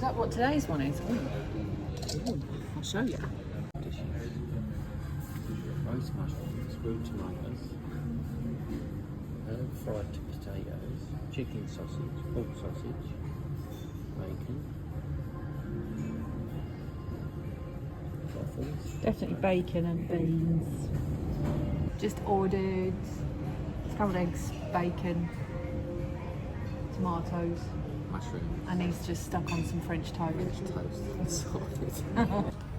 that what today's one is? Ooh. I'll show you. Roast mushrooms, grilled tomatoes, fried potatoes, chicken sausage, pork sausage, bacon, waffles. Definitely bacon and beans. Just ordered scrambled eggs, bacon, tomatoes, Mushrooms. and he's just stuck on some French toast.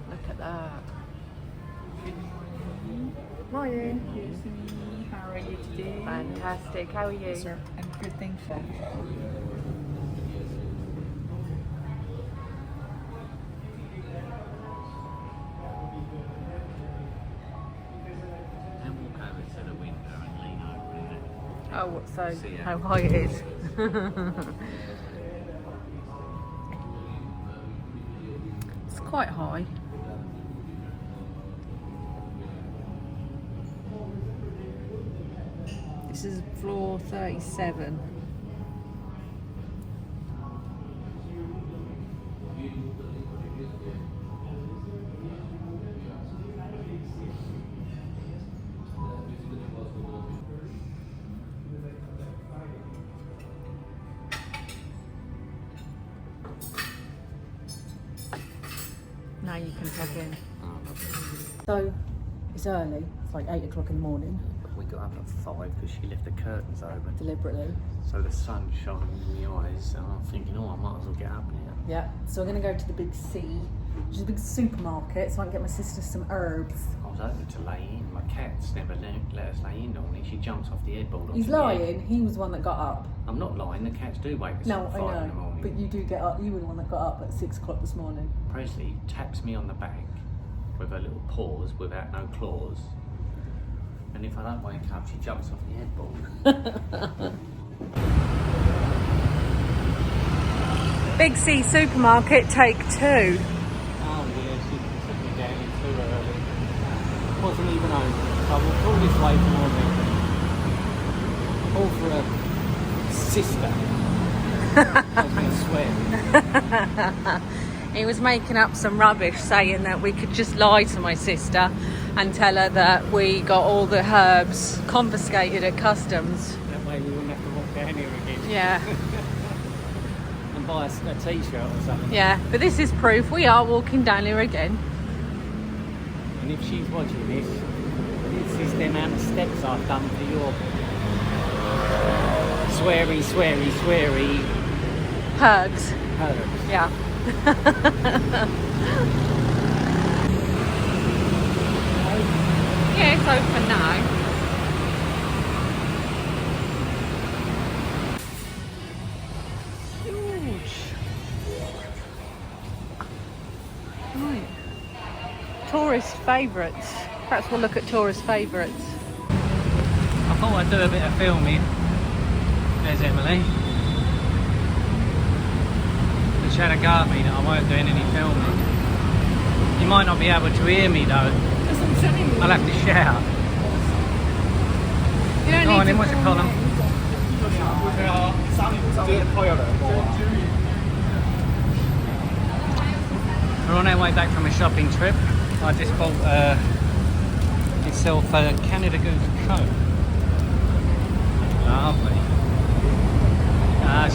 Look at that. Morning. How are you today? Fantastic. How are you? Sir, and good thing, chef. And walk over to the window and lean over in it. Oh, what, so See ya. how high it is. It's quite high. This is floor 37. Now you can plug in. Oh, lovely. So it's early. It's like 8 o'clock in the morning. We got up at 5 because she left the curtains open. Deliberately. So the sun shone in the eyes, and I'm thinking, oh, I might as well get up now. Yeah. So we're gonna go to the big C, which is a big supermarket, so I can get my sister some herbs. I was hoping to lay in. My cat's never let us lay in normally. She jumps off the headboard. He's lying. He was the one that got up. I'm not lying. The cats do wake us No, at I 5 in the know. morning. But you do get up. You were the one that got up at 6 o'clock this morning. Presley taps me on the back with her little paws without no claws. And if I don't wake up, she jumps off the headboard. Big C supermarket, take 2. Oh yeah, she took me down in too early. Wasn't even open. I walked all this way for all for a sister. I was going to swear. He was making up some rubbish saying that we could just lie to my sister and tell her that we got all the herbs confiscated at customs. That way we wouldn't have to walk down here again. Yeah, And buy a t-shirt or something. yeah, but this is proof we are walking down here again. And if she's watching this is the amount of steps I've done for your sweary Herbs. herbs. Yeah. Yeah, it's open now. Huge. Right. Tourist favourites. Perhaps we'll look at tourist favourites. I thought I'd do a bit of filming. There's Emily. She had a go at me that I weren't doing any filming. You might not be able to hear me though. That's what I'm saying. I'll have to shout. You don't Go on need in, to what's it called? We're on our way back from a shopping trip. I just bought myself a Canada Goose coat. Lovely.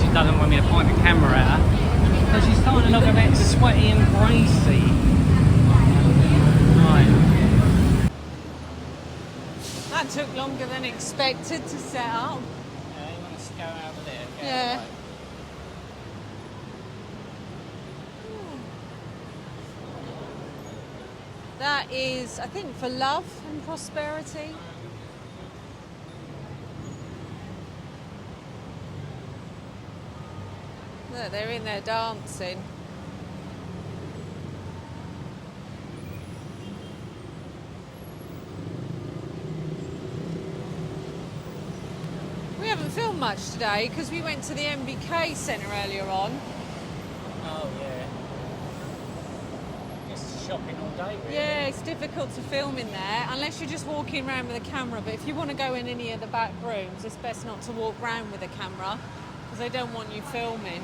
She doesn't want me to point the camera at her. So she's starting to look a bit sweaty and bracy. Right. That took longer than expected to set up. Yeah, you want to go over there? Yeah. Right. That is, I think, for love and prosperity. Look, they're in there dancing. We haven't filmed much today because we went to the MBK Centre earlier on. Oh yeah. Just shopping all day really. Yeah, it's difficult to film in there unless you're just walking around with a camera. But if you want to go in any of the back rooms, it's best not to walk around with a camera because they don't want you filming.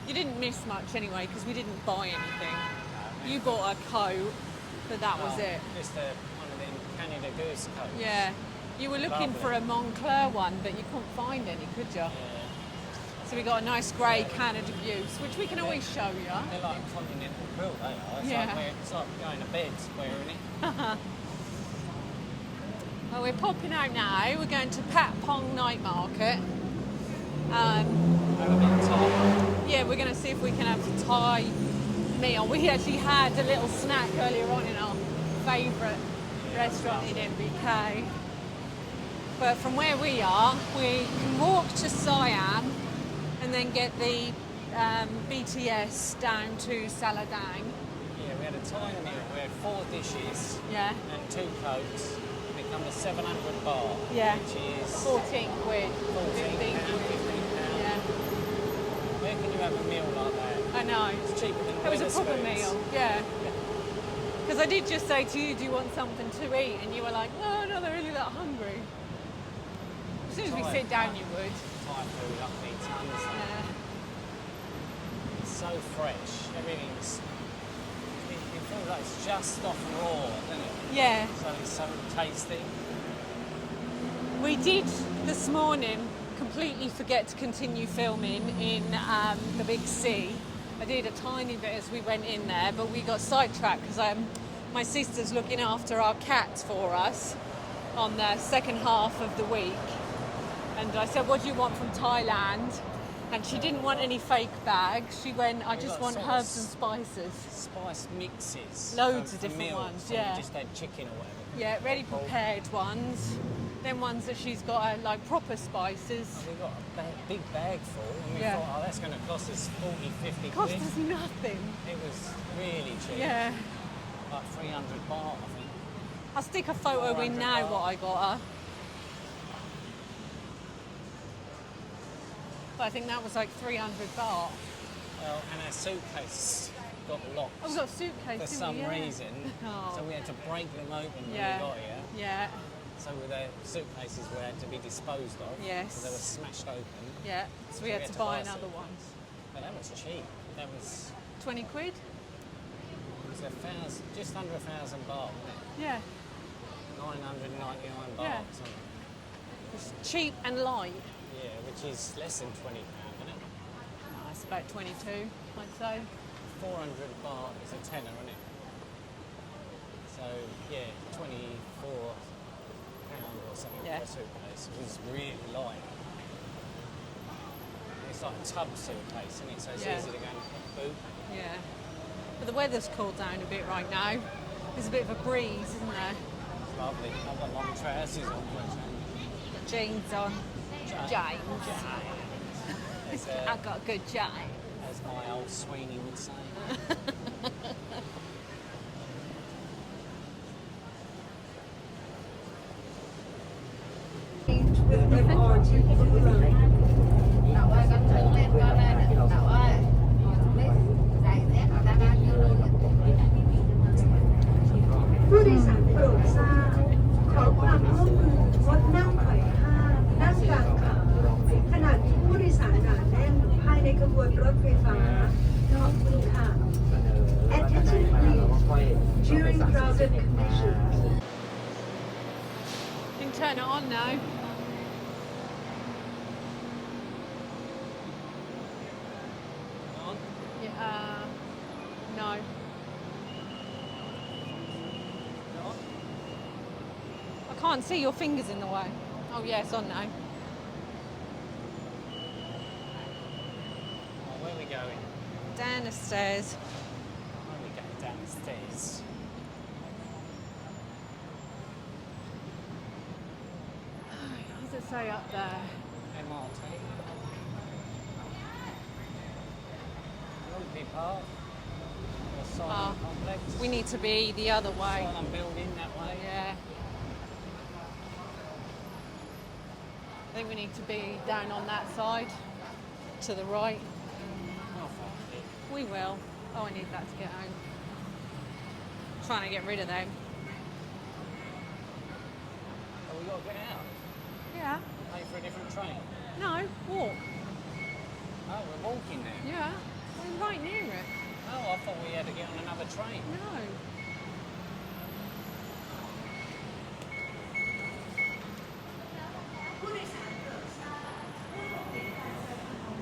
You didn't miss much anyway because we didn't buy anything. You bought a coat, but that was it. Just one of them Canada Goose coats. Yeah. You were looking for a Moncler one, but you couldn't find any, could you? Yeah. So we got a nice grey Canada Goose, which we can always show you. They're like a continental quilt, they are. It's like going to bed wearing it. Well, we're popping out now. We're going to Patpong Night Market. Have a bit of time. Yeah, we're going to see if we can have a Thai meal. We actually had a little snack earlier on in our favourite restaurant in MBK. But from where we are, we can walk to Isaan and then get the BTS down to Sala Daeng. Yeah, we had a Thai meal. We had 4 dishes Yeah. and 2 cokes. It becomes 700 baht, Yeah. which is 14 quid. 14 15 pound, 15 pound. Yeah. Where can you have a meal like that? I know. It's cheaper than It was a proper Wetherspoons. meal, yeah. Because I did just say to you, do you want something to eat? And you were like, no, not really that hungry. As soon as we Thai- sit down, you would. Thai food up me tons. Yeah. It's so fresh. Everything's. It feels like it's just off raw, doesn't it? Yeah. So it's so tasty. We did this morning completely forget to continue filming in the big sea. I did a tiny bit as we went in there, but we got sidetracked because my sister's looking after our cats for us on the second half of the week. And I said, what do you want from Thailand? And she didn't want any fake bags. She went, I just want herbs and spices. Spice mixes. Loads for of different meals. ones, So yeah. You just had chicken or whatever. Yeah, ready prepared ones. Then ones that she's got like proper spices. And we got a big bag full, and we Yeah. thought, oh, that's going to cost us 40, 50 Cost quid. us nothing. It was really cheap. Yeah. Like 300 baht, I think. I'll stick a photo in 400 now baht. what I got her. But I think that was like 300 baht. Well, and our suitcase got locked Oh, we got a suitcase, for didn't some we? Yeah. reason. Oh. So we had to break them open when Yeah. we got here. Yeah, So the suitcases were had to be disposed of. Yes. So they were smashed open. yeah. So we had to buy another one. But that was cheap. That was 20 quid? it was just under 1,000 baht, wasn't it? Yeah. 999 baht. Yeah. Something. It's cheap and light. Yeah, which is less than £20, isn't it? Oh, it's about 22, I'd say. 400 baht is a tenner, isn't it? So yeah, 24 pound or something Yeah. for a suitcase. It was really light. It's like a tub suitcase, isn't it? So it's Yeah. easy to go and boot. Yeah. But the weather's cooled down a bit right now. There's a bit of a breeze, isn't there? It's lovely. I've got long trousers on. Got jeans on. James. As, I've got a good James. as my old Sweeney would say. with the origin of love. Cậu ơi con thử lên con ơi. Cậu ơi. Giày dép người ta đang như luôn. ผู้โดยสารโปรดทราบขอความร่วมมืองดนั่งไขว่ห้างนั่งกลางขาขณะที่ผู้โดยสารหนาแน่นภายในขบวนรถไฟฟ้าขอบคุณค่ะ Attention please during crowded conditions. You can turn it on now. On? Yeah, no. On? I can't see your fingers in the way. Oh yeah, it's on now. Oh, where are we going? Down the stairs. Where are we going? Down the stairs. What does it say up there? MRT. Rugby Park. Or Asylum Complex. We need to be the other way. Asylum building that way. Yeah. I think we need to be down on that side, to the right. I'll find it. We will. Oh, I need that to get home. Trying to get rid of them. Oh, we got to get out. Yeah. Pay for a different train. No, walk. Oh, we're walking now. Yeah. We're right near it. Oh, I thought we had to get on another train. No.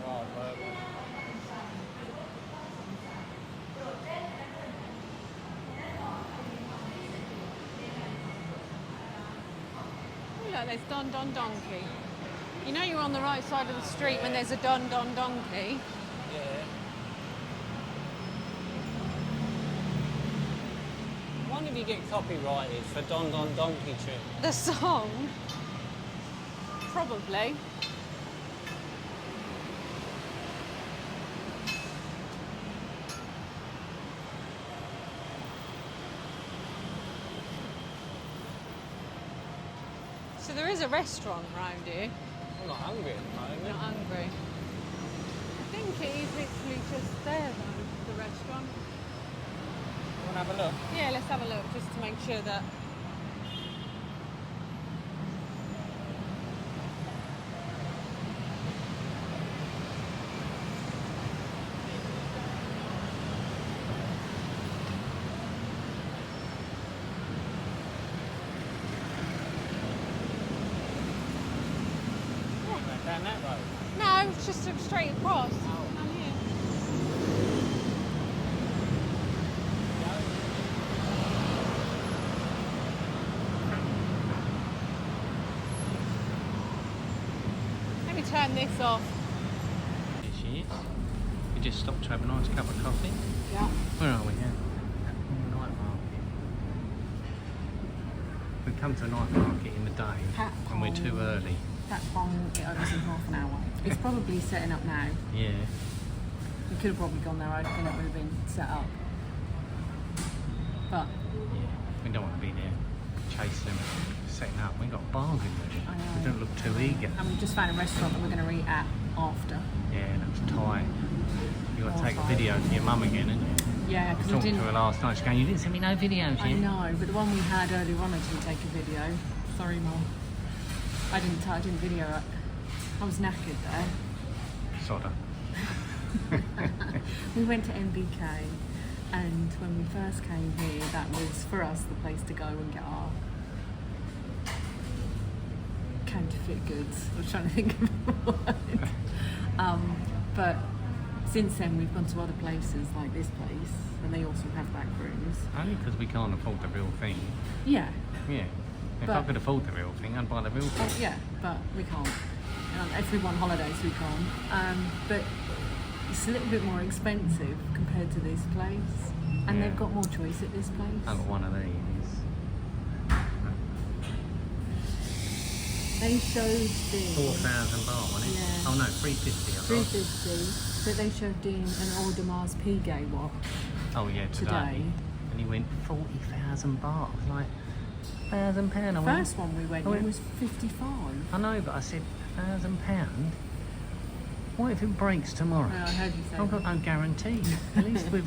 Right, well, Oh, look, there's Don Don Donkey. You know you're on the right side of the street when there's a Don Don Donkey. yeah. I wonder if you get copyrighted for Don Don Donkey Trip. The song? Probably. So there is a restaurant around here. I'm not hungry at the I'm moment. not hungry. I think it is literally just there though, the restaurant. Want to have a look? Yeah, let's have a look just to make sure that. Down that road. No, it's just straight across. Down here. Let me turn this off. Here she is. We just stopped to have a nice cup of coffee. Yeah. Where are we now? Night market. We come to a night market in the day and we're too early. Patpong, it opens in half an hour. It's probably setting up now. Yeah. We could have probably gone there, I think it would have been set up. But Yeah. We don't want to be there chasing them, setting up. We got a bargain ready. I know. We don't look too eager. and we just found a restaurant that we're going to eat at after. Yeah, that's tight. You got to Oh, take a tight. video to your mum again, haven't you? Yeah, I because we talked to didn't. her last night. She's going, you didn't send me no videos I yet. know, but the one we had earlier on, I didn't take a video. Sorry, Mum. I didn't video it. I was knackered there. Sodder. We went to MBK, and when we first came here, that was for us the place to go and get our counterfeit goods. I was trying to think of a word. But since then, we've gone to other places like this place, and they also have back rooms. Only because we can't afford the real thing. Yeah, Yeah. If I But- could afford the real thing, I'd buy the real thing. yeah, but we can't. If we want holidays, we can't. But it's a little bit more expensive compared to this place, and Yeah. they've got more choice at this place. I got one of these. They showed Dean 4,000 baht, wasn't it? Yeah. Oh no, 350 I thought. 350, but they showed Dean an Audemars Piguet watch Oh yeah, today. And he went 40,000 baht. I was like, £1,000. I went, First one we went I in went- was 55. I know, but I said £1,000. What if it breaks tomorrow? I heard you say I've got that. no guarantee. At least with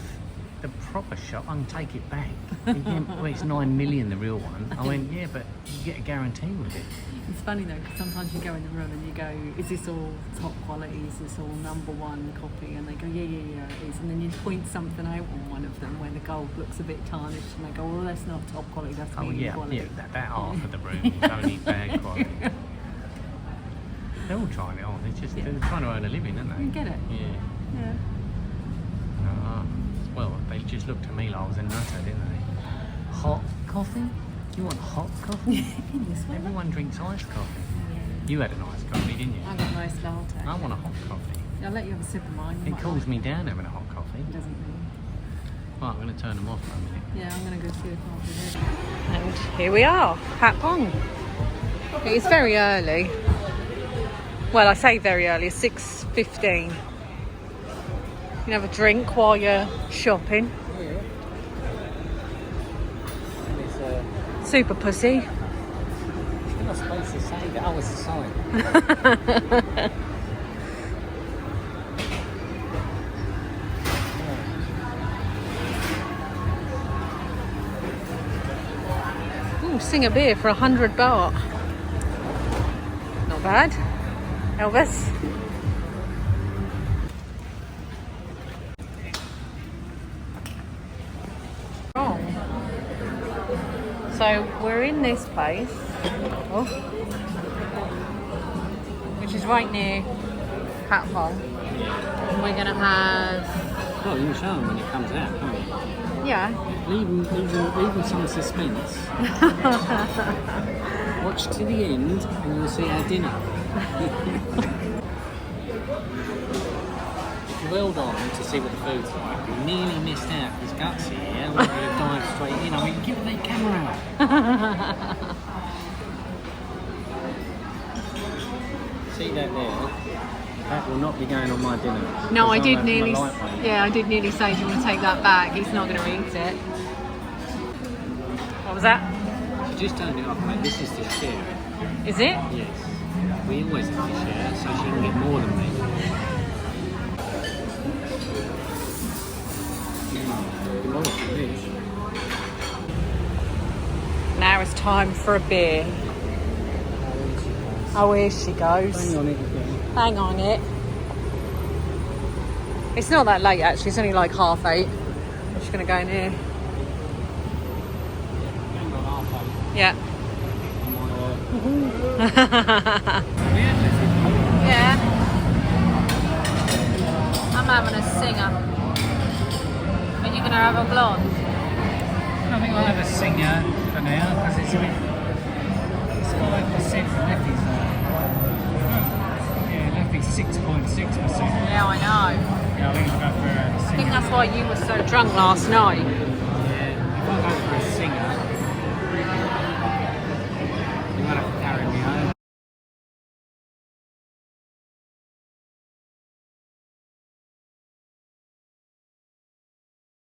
the proper shop, I can take it back. He went, well, it's 9 million, the real one. I went, yeah, but you get a guarantee with it. It's funny though, because sometimes you go in the room and you go, is this all top quality? Is this all #1 copy? And they go, yeah, it is. And then you point something out on one of them where the gold looks a bit tarnished, and they go, well, that's not top quality, that's Oh medium yeah, quality. yeah, that half of the room is only bad quality. They're all trying it on. They're just they're trying to earn a living, aren't they? You get it. Yeah. Yeah. Well, they just looked at me like I was a nutter, didn't they? Hot coffee? You want hot coffee? In this one. Everyone drinks iced coffee. You had a nice coffee, didn't you? I got a nice latte. I want a hot coffee. I'll let you have a sip of mine. You It might cools like me down having a hot coffee. it. Doesn't mean. Right, I'm going to turn them off for a minute. Yeah, I'm going to go see the coffee. And here we are, Patpong. It's very early. Well, I say very early, it's 6:15. You can have a drink while you're shopping. Yeah. And it's Super pussy. you're not supposed to say that. Oh, it's a sign. Ooh, sing a beer for 100 baht. Not bad. Elvis. So we're in this place, which is right near Patpong. And we're gonna have, Well, you can show them when it comes out, can't you? yeah. Leave them some suspense. Watch to the end and you'll see our dinner. If you held on to see what the food's like, you nearly missed out. It's gutsy, yeah? We're going to dive straight in. I mean, give the camera out. See that there? That will not be going on my dinner. No, I Because did I'm nearly. a lightweight. Yeah, I did nearly say, do you want to take that back? He's not going to eat it. What was that? Just turn it off, mate. This is the share. Is it? Yes. We always have to share so she can get more than me. Now it's time for a beer. Oh, here she goes. Hang on it again. Hang on it. It's not that late actually, it's only like 8:30. I'm just going to go in here. Hang on, half on. Yeah. Yeah. Yeah. I'm having a singer. Are you going to have a blonde? I think I'll have a singer for now because it's a bit. It's 5% for Leffy's yeah, Leffy's 6.6%. Yeah, I know. Yeah, I think I'll go for a I think singer. that's why you were so drunk last night. Yeah, if I go for a singer, you might have to carry me home.